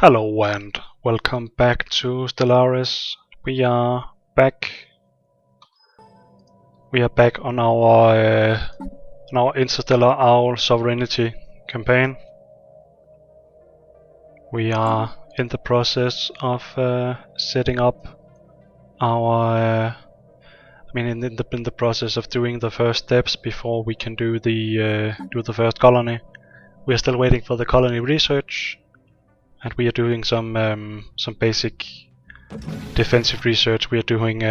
Hello and welcome back to Stellaris. We are back. We are back on our Interstellar Owl Sovereignty campaign. We are in the process of setting up our. in the process of doing the first steps before we can do the first colony. We are still waiting for the colony research. And we are doing some basic defensive research. We are doing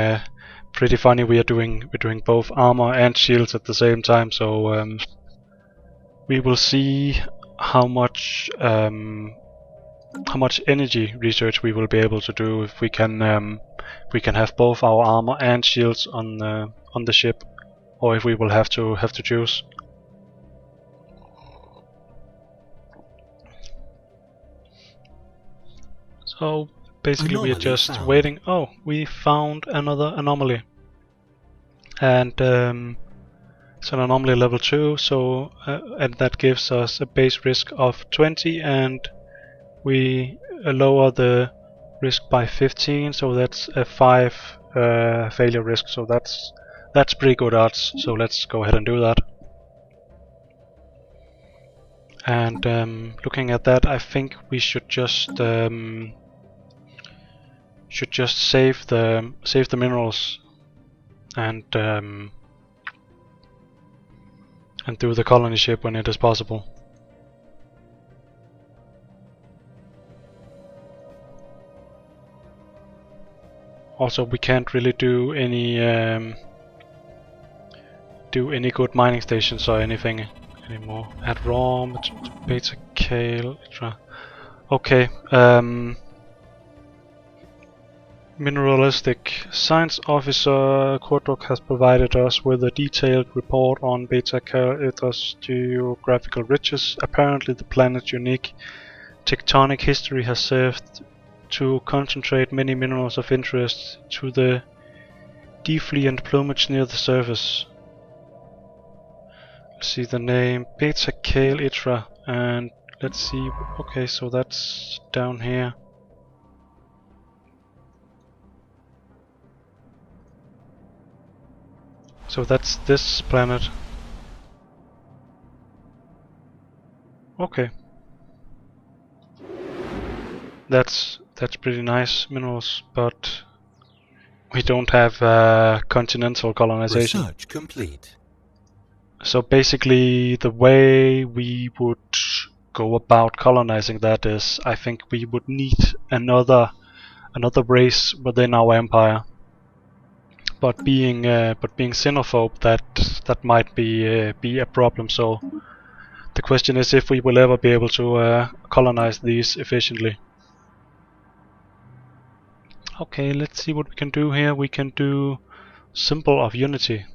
pretty funny. We're doing both armor and shields at the same time. So we will see how much energy research we will be able to do if we can have both our armor and shields on the ship, or if we will have to choose. So basically we are just waiting. Oh, we found another anomaly. And it's an anomaly level 2, so and that gives us a base risk of 20, and we lower the risk by 15, so that's a 5 failure risk, so that's pretty good odds, so let's go ahead and do that. And looking at that, I think we should just save the minerals and do the colony ship when it is possible. Also, we can't really do any good mining stations or anything anymore. Add raw, beta kale, etc. Okay. Mineralistic Science Officer Kordok has provided us with a detailed report on Beta Caelita's geographical riches. Apparently the planet's unique tectonic history has served to concentrate many minerals of interest to the defluent plumage near the surface. Let's see the name, Beta Caelita, and let's see, okay, so that's down here. So that's this planet. Okay. That's pretty nice minerals, but we don't have continental colonization. Research complete. So basically the way we would go about colonizing that is, I think we would need another race within our empire. But being xenophobe, that might be a problem. So the question is if we will ever be able to colonize these efficiently. Okay, let's see what we can do here. We can do Symbol of Unity.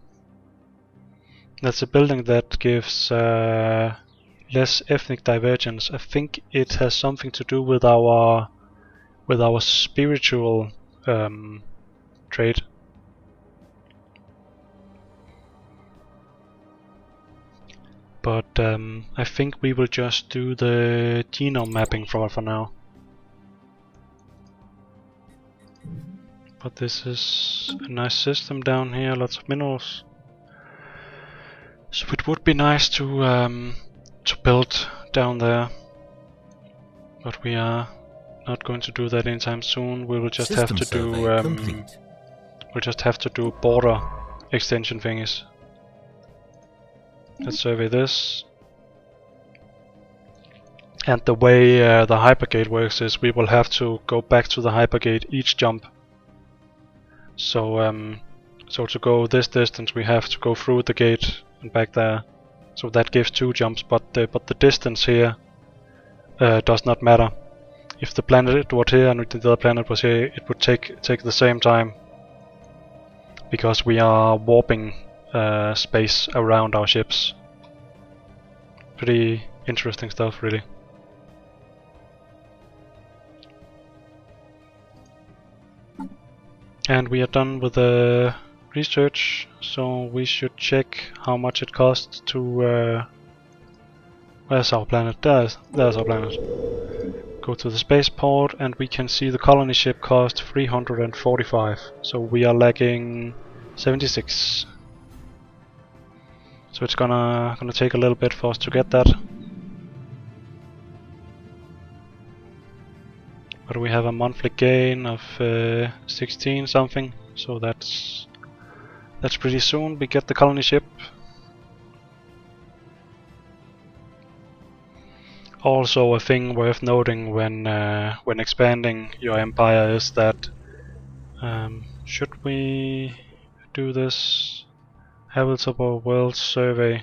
That's a building that gives less ethnic divergence. I think it has something to do with our spiritual trait. But I think we will just do the genome mapping for now. But this is a nice system down here, lots of minerals. So it would be nice to build down there. But we are not going to do that anytime soon. We will just have to do we'll just have to do border extension thingies. Let's survey this. And the way the hypergate works is we will have to go back to the hypergate each jump. So so to go this distance we have to go through the gate and back there. So that gives 2 jumps, but the distance here does not matter. If the planet was here and the other planet was here, it would take the same time, because we are warping space around our ships. Pretty interesting stuff, really. And we are done with the research, so we should check how much it costs to... where's our planet? There's our planet. go to the spaceport, and we can see the colony ship cost 345. So we are lacking 76. So it's gonna take a little bit for us to get that. But we have a monthly gain of 16 something, so that's pretty soon we get the colony ship. Also, a thing worth noting when expanding your empire is that should we do this habitable world survey?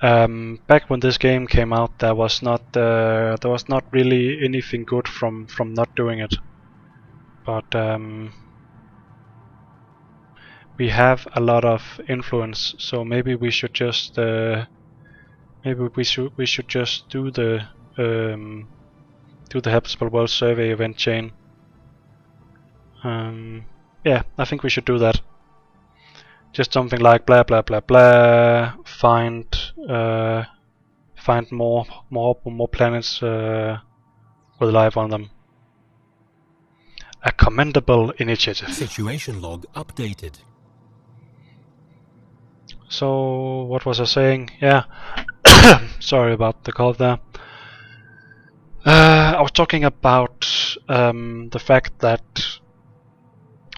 Back when this game came out, there was not really anything good from not doing it, but we have a lot of influence, so maybe we should just do the habitable world survey event chain. Yeah, I think we should do that. Just something like blah blah blah blah. Find more planets with life on them. A commendable initiative. Situation log updated. So what was I saying? Yeah, sorry about the cough there. I was talking about the fact that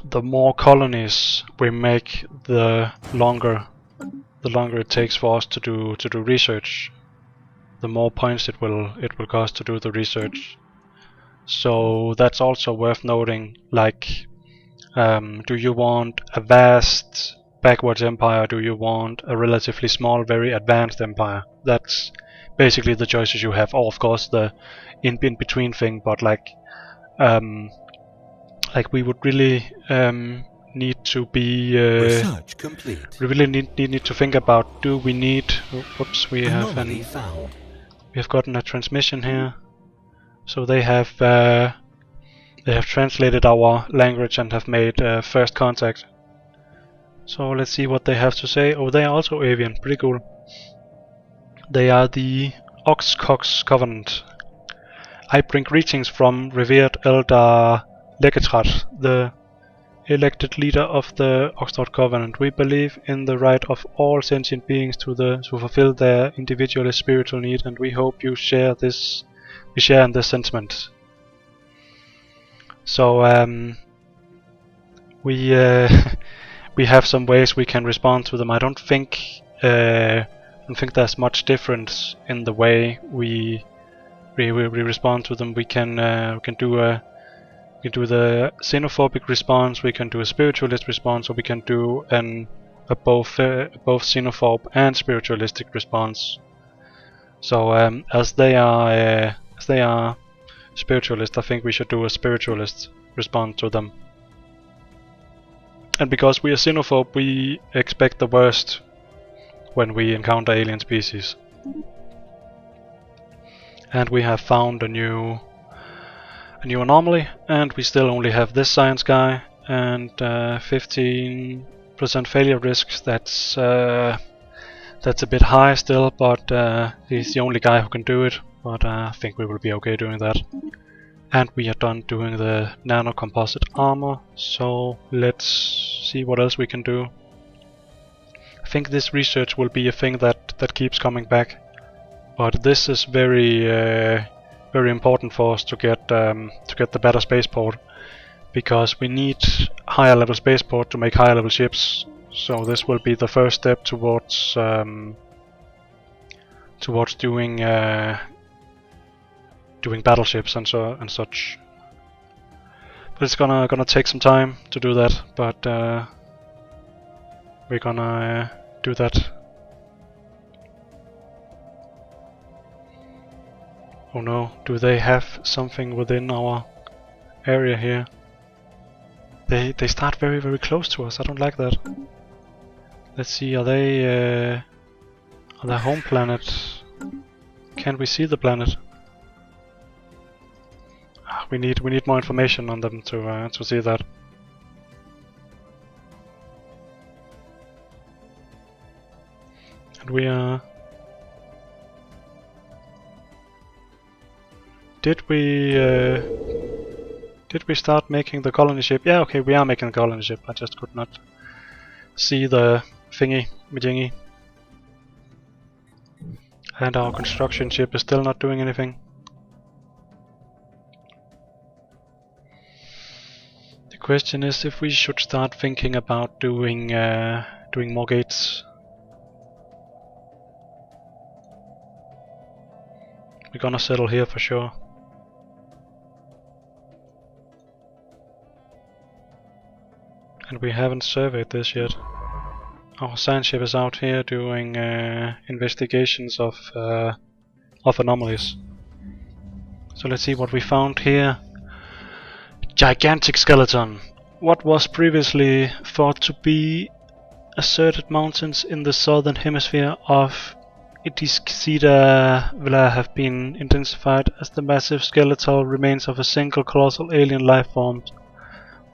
the more colonies we make, the longer it takes for us to do research. The more points it will cost to do the research. So that's also worth noting. Like, do you want a vast backwards empire? Do you want a relatively small, very advanced empire? That's basically the choices you have. Or of course the in between thing. But like we would really need to be research complete. we really need to think about, do we need, whoops, we have gotten a transmission here, so they have translated our language and have made first contact. So let's see what they have to say. Oh, they are also avian, pretty cool. They are the Oxcox Covenant. I bring greetings from revered Elder Legatrat, the elected leader of the Oxford Covenant. We believe in the right of all sentient beings to fulfill their individual spiritual need, and we hope you share this. We share in this sentiment. So we have some ways we can respond to them. I don't think there's much difference in the way we respond to them. We can do the xenophobic response, we can do a spiritualist response, or we can do a both xenophobe and spiritualistic response. So as they are spiritualist, I think we should do a spiritualist response to them. And because we are xenophobe, we expect the worst when we encounter alien species. And we have found a new anomaly, and we still only have this science guy and 15% failure risks. That's a bit high still, but he's the only guy who can do it. But I think we will be okay doing that. And we are done doing the nano composite armor, so let's see what else we can do. I think this research will be a thing that keeps coming back, but this is very important for us to get the better spaceport, because we need higher level spaceport to make higher level ships. So this will be the first step towards doing battleships and such. But it's gonna take some time to do that. But we're gonna do that. Oh no, do they have something within our area here? They start very, very close to us. I don't like that. Let's see, are they home planet? Can we see the planet? We need more information on them to see that. And we are did we start making the colony ship? Yeah, okay, we are making the colony ship. I just could not see the thingy-majingy. And our construction ship is still not doing anything. The question is if we should start thinking about doing more gates. We're gonna settle here for sure. And we haven't surveyed this yet. Our science ship is out here doing investigations of anomalies. So let's see what we found here. Gigantic skeleton. What was previously thought to be asserted mountains in the southern hemisphere of Interstellar have been intensified as the massive skeletal remains of a single colossal alien life form.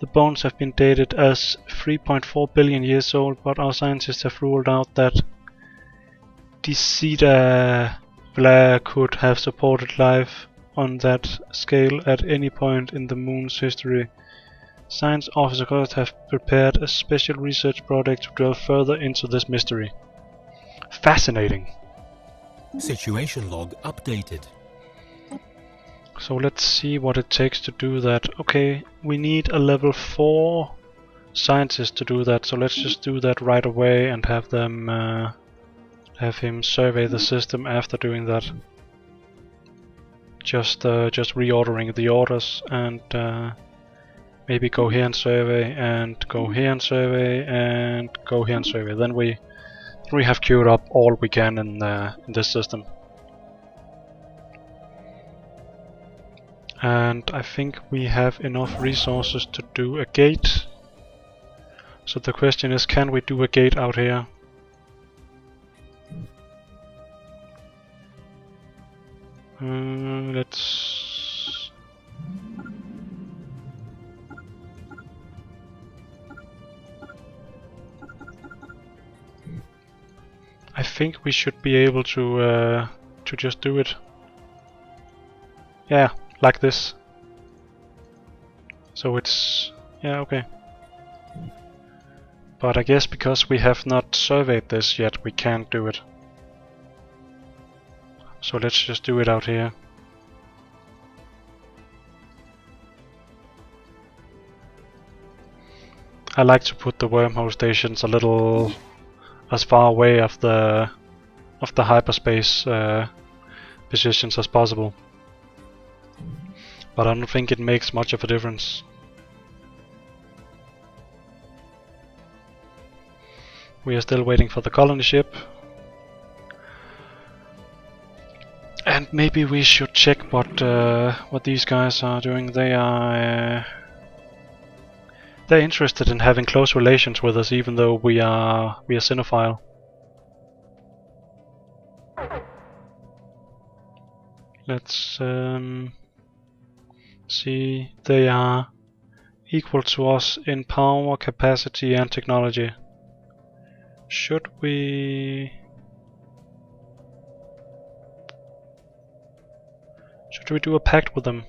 The bones have been dated as 3.4 billion years old, but our scientists have ruled out that Interstellar could have supported life on that scale at any point in the moon's history. Science officers have prepared a special research project to delve further into this mystery. Fascinating. Situation log updated. So let's see what it takes to do that. Okay, we need a level 4 scientist to do that, so let's just do that right away and have them have him survey the system after doing that. Just reordering the orders and maybe go here and survey and go here and survey and go here and survey. Then we have queued up all we can in this system. And I think we have enough resources to do a gate. So the question is, can we do a gate out here? Let's... I think we should be able to just do it. Yeah, like this. So it's... yeah, okay. But I guess because we have not surveyed this yet, we can't do it. So let's just do it out here. I like to put the wormhole stations a little as far away of the hyperspace positions as possible. But I don't think it makes much of a difference. We are still waiting for the colony ship. And maybe we should check what these guys are doing. They are they're interested in having close relations with us, even though we are cinephile. Let's see. They are equal to us in power, capacity, and technology. Should we do a pact with them?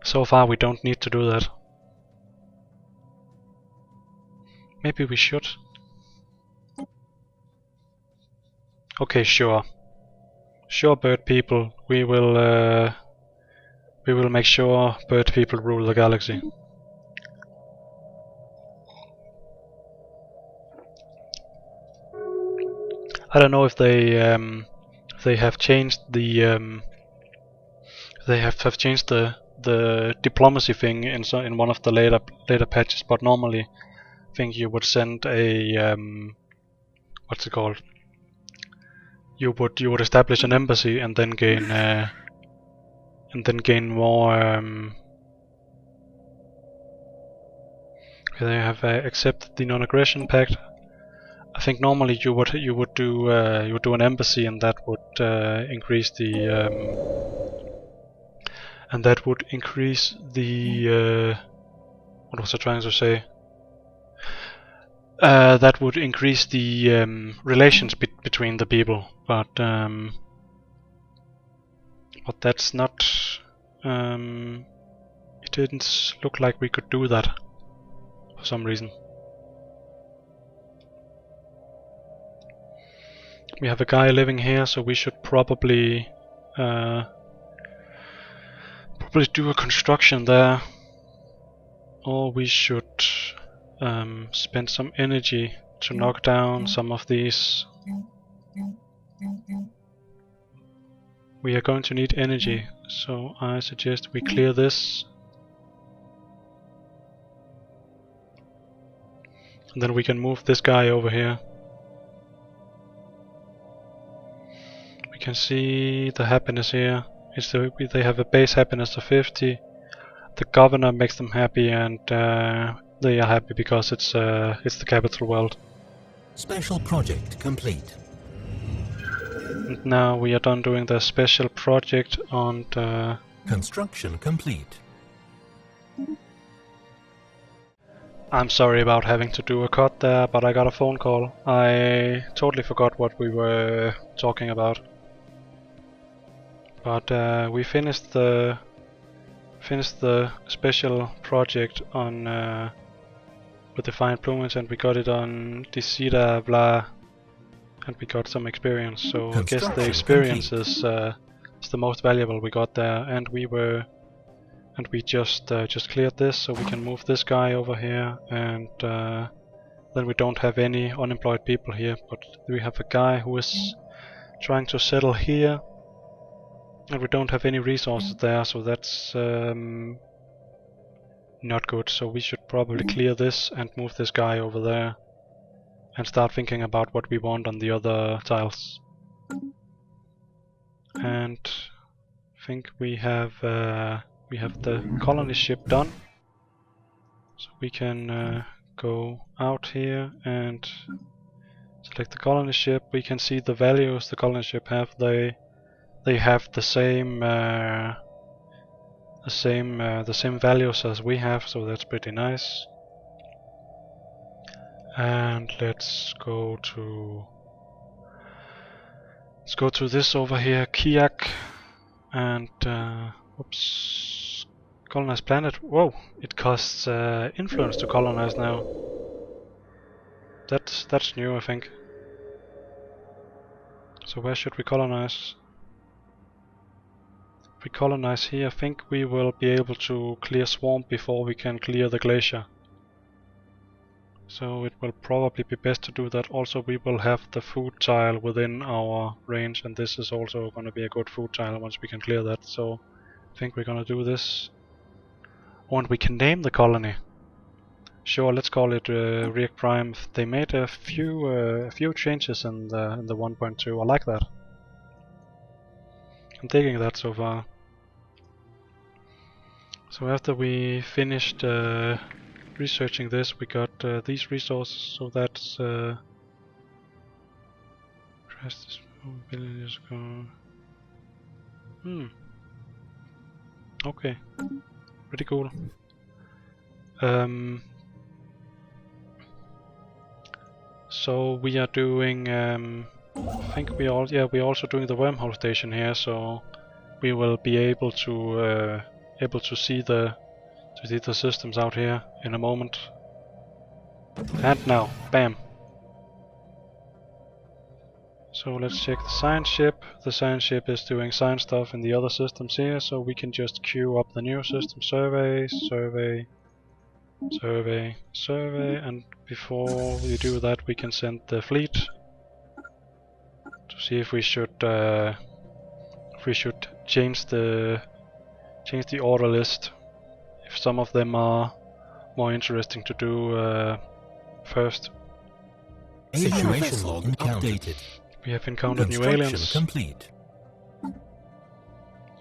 So far we don't need to do that. Maybe we should. Okay, sure. Sure, bird people. We will make sure bird people rule the galaxy. I don't know if they have changed the they have changed the diplomacy thing in one of the later patches, but normally I think you would send a what's it called? You would establish an embassy and then gain more. Okay, they have accepted the non-aggression pact. I think normally you would do an embassy, and that would increase the and that would increase the what was I trying to say? That would increase the relations between the people, but that's not. It didn't look like we could do that for some reason. We have a guy living here, so we should probably do a construction there, or we should spend some energy to knock down some of these. We are going to need energy, so I suggest we clear this. And then we can move this guy over here. We can see the happiness here. They have a base happiness of 50. The governor makes them happy, and they are happy because it's the capital world. Special project complete. And now we are done doing the special project on the... Construction complete. I'm sorry about having to do a cut there, but I got a phone call. I totally forgot what we were talking about. But we finished the special project on with the fine plumage, and we got it on Disida Blah, and we got some experience. So I guess the experience is the most valuable we got there, and we just cleared this, so we can move this guy over here, and then we don't have any unemployed people here, but we have a guy who is trying to settle here, and we don't have any resources there, so that's not good. So we should probably clear this and move this guy over there, and start thinking about what we want on the other tiles. And I think we have the colony ship done, so we can go out here and select the colony ship. We can see the values the colony ship have. They have the same values as we have, so that's pretty nice. And let's go to this over here, Kiak, and oops, colonize planet. Whoa, it costs influence to colonize now. That's new, I think. So where should we colonize? If we colonize here, I think we will be able to clear swamp before we can clear the glacier. So it will probably be best to do that. Also, we will have the food tile within our range, and this is also going to be a good food tile once we can clear that. So I think we're going to do this. Oh, and we can name the colony. Sure, let's call it React Prime. They made a few changes in the 1.2. I like that. I'm digging that so far. So after we finished researching this, we got these resources. So that's press this years ago. Okay, pretty cool. So we are doing. I think we're also doing the wormhole station here, so we will be able to see the systems out here in a moment. And now, bam. So let's check the science ship. The science ship is doing science stuff in the other systems here, so we can just queue up the new system. Survey, and before we do that, we can send the fleet to see if we should change the order list. If some of them are more interesting to do first. Situation log updated. We have encountered new aliens. Complete.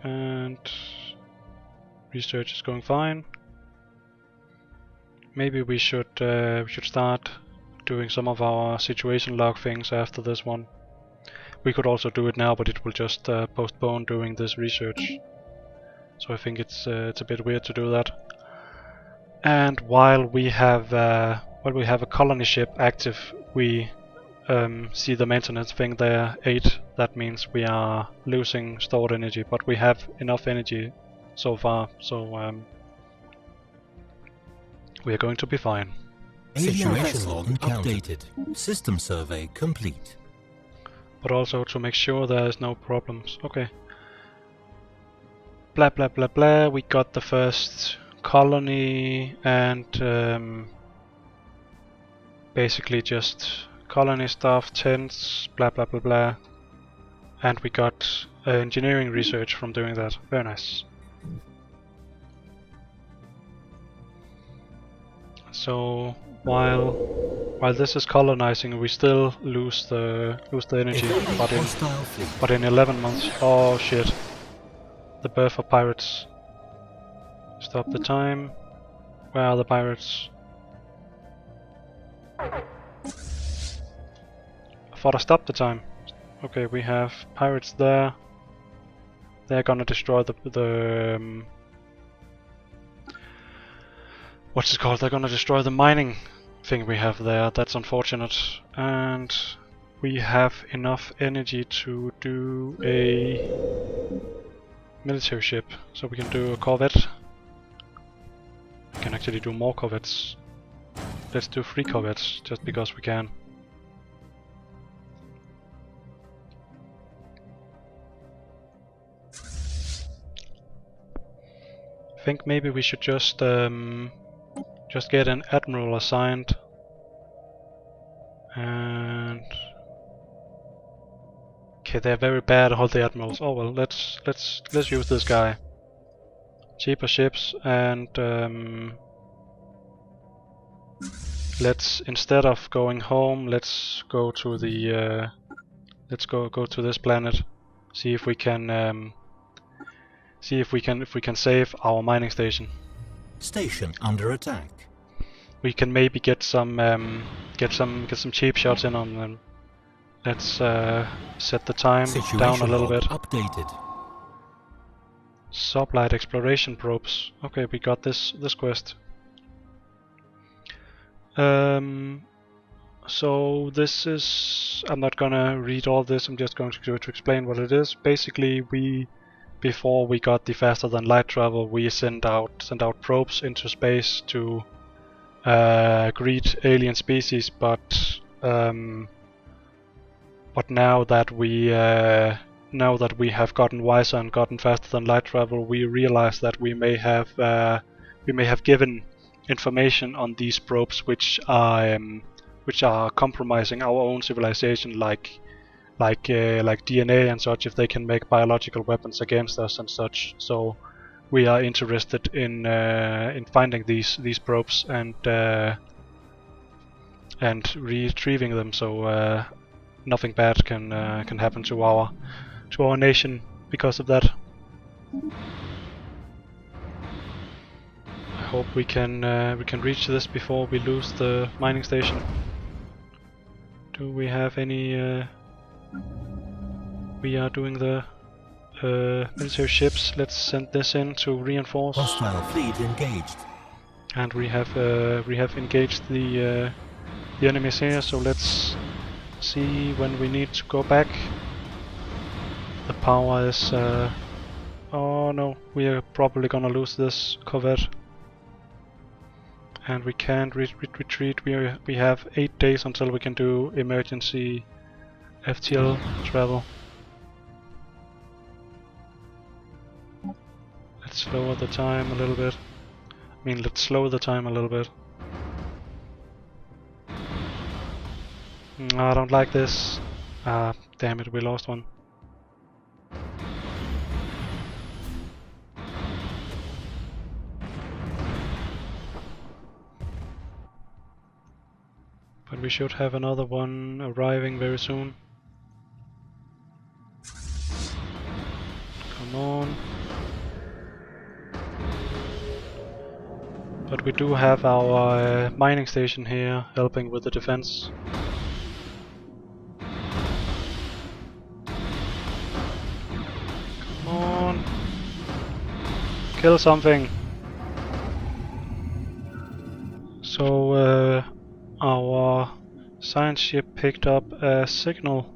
And research is going fine. Maybe we should start doing some of our situation log things after this one. We could also do it now, but it will just postpone doing this research. So I think it's a bit weird to do that. And while we have a colony ship active, we see the maintenance thing there, 8. That means we are losing stored energy, but we have enough energy so far, so we are going to be fine. Situation log updated. System survey complete. But also to make sure there's no problems. Okay. Blah blah blah blah. We got the first colony and basically just colony stuff, tents, blah blah blah blah. And we got engineering research from doing that. Very nice. So while this is colonizing, we still lose the energy, but in 11 months. Oh shit! The birth of pirates. Stop the time. Where are the pirates? I thought I stopped the time. Okay, we have pirates there. They're gonna destroy the what's it called? They're gonna destroy the mining thing we have there. That's unfortunate. And we have enough energy to do a military ship, so we can do a corvette. We can actually do more corvettes. Let's do 3 corvettes, just because we can. I think maybe we should just get an admiral assigned, and okay, they're very bad, all the admirals. Oh well, let's use this guy. Cheaper ships, and let's, instead of going home, let's go to the go to this planet. See if we can save our mining station. Station under attack. We can maybe get some cheap shots in on them. Let's set the time down a little bit. Updated. Sublight exploration probes. Okay, we got this quest. So this is, I'm not gonna read all this. I'm just going to explain what it is. Basically, before we got the faster than light travel, we sent out probes into space to greet alien species, but now that we have gotten wiser and gotten faster than light travel, we realize that we may have given information on these probes which are compromising our own civilization, like DNA and such, if they can make biological weapons against us and such. So we are interested in finding these probes and retrieving them, so nothing bad can happen to our nation because of that. I hope we can reach this before we lose the mining station. Do we have any? We are doing the military ships. Let's send this in to reinforce. Hostile fleet engaged. And we have engaged the enemies here. So let's see when we need to go back. The power is. Oh no, we are probably gonna lose this corvette. And we can't retreat. We have 8 days until we can do emergency FTL travel. Let's lower the time a little bit. I mean, let's slow the time a little bit. I don't like this. Ah, damn it, we lost one. But we should have another one arriving very soon. Come on. But we do have our mining station here helping with the defense. Come on. Kill something! So, our science ship picked up a signal.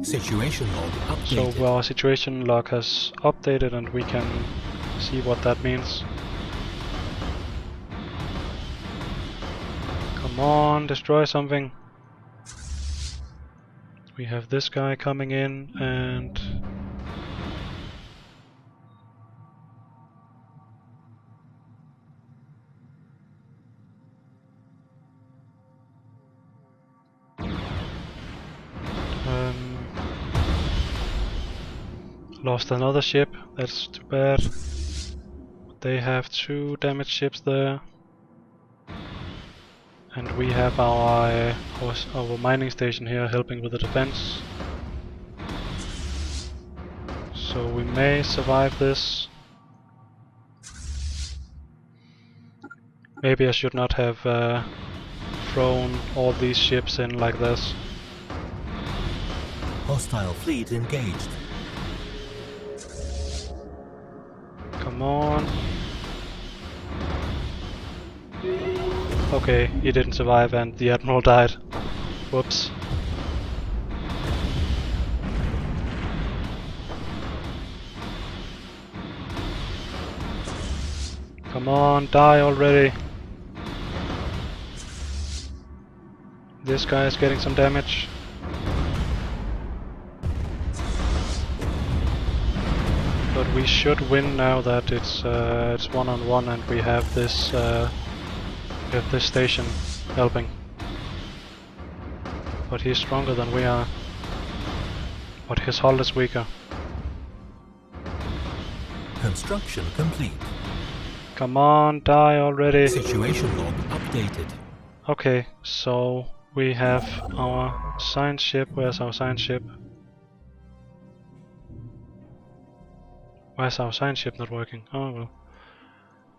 Situation log updated. So our situation log has updated and we can see what that means. Come on, destroy something. We have this guy coming in and... lost another ship, that's too bad. They have 2 damaged ships there. And we have our mining station here helping with the defense. So we may survive this. Maybe I should not have thrown all these ships in like this. Hostile fleet engaged. Come on. Okay, he didn't survive and the Admiral died. Whoops. Come on, die already. This guy is getting some damage. But we should win now that it's 1-on-1 and we have this station helping. But he's stronger than we are. But his hull is weaker. Construction complete. Come on, die already. Situation log updated. Okay, so we have our science ship. Where's our science ship? Why is our science ship not working? Oh well.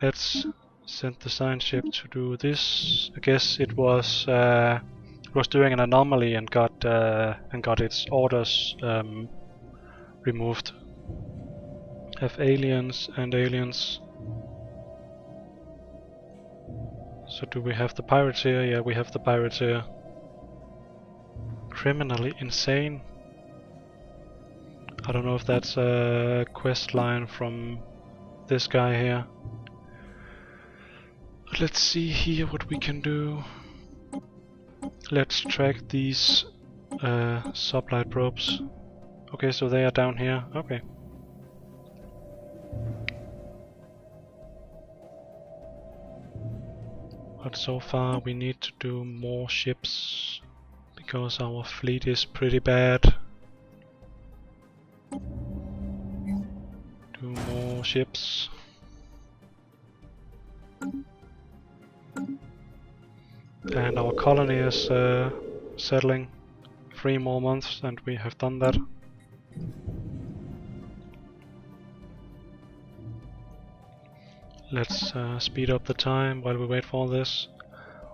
Let's send the science ship to do this. I guess it was doing an anomaly and got its orders removed. Have aliens and aliens. So do we have the pirates here? Yeah, we have the pirates here. Criminally insane. I don't know if that's a quest line from this guy here. But let's see here what we can do. Let's track these sublight probes. Okay, so they are down here. Okay. But so far we need to do more ships because our fleet is pretty bad. Do more ships. And our colony is settling. 3 more months and we have done that. Let's speed up the time while we wait for all this.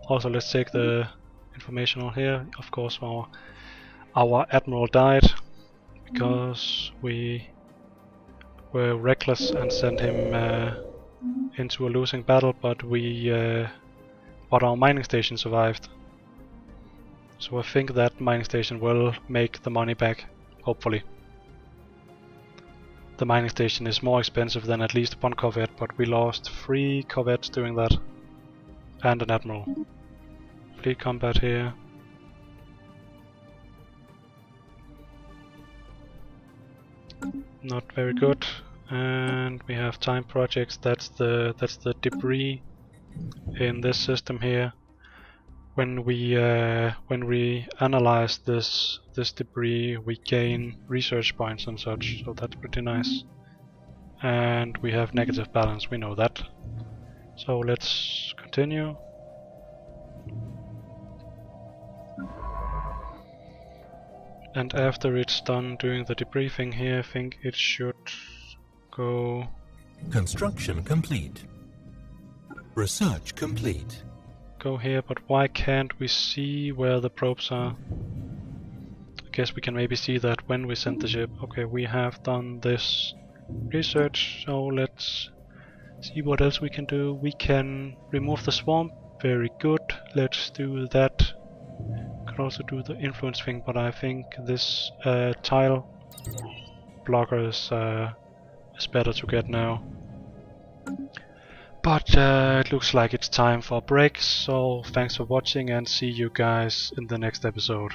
Also, let's take the information on here. Of course, our admiral died because we were reckless and sent him into a losing battle, but our mining station survived. So I think that mining station will make the money back, hopefully. The mining station is more expensive than at least 1 corvette, but we lost 3 corvettes doing that. And an admiral. Fleet combat here. Not very good. And we have time projects. That's the debris in this system here. When we analyze this debris, we gain research points and such, so that's pretty nice. And we have negative balance, we know that. So let's continue. And after it's done doing the debriefing here, I think it should go... Construction complete. Research complete. Go here, but why can't we see where the probes are? guess we can maybe see that when we send the ship. Okay, we have done this research, so let's see what else we can do. We can remove the swamp. Very good. Let's do that. Could also do the influence thing, but I think this tile blocker is better to get now. But it looks like it's time for a break, so thanks for watching and see you guys in the next episode.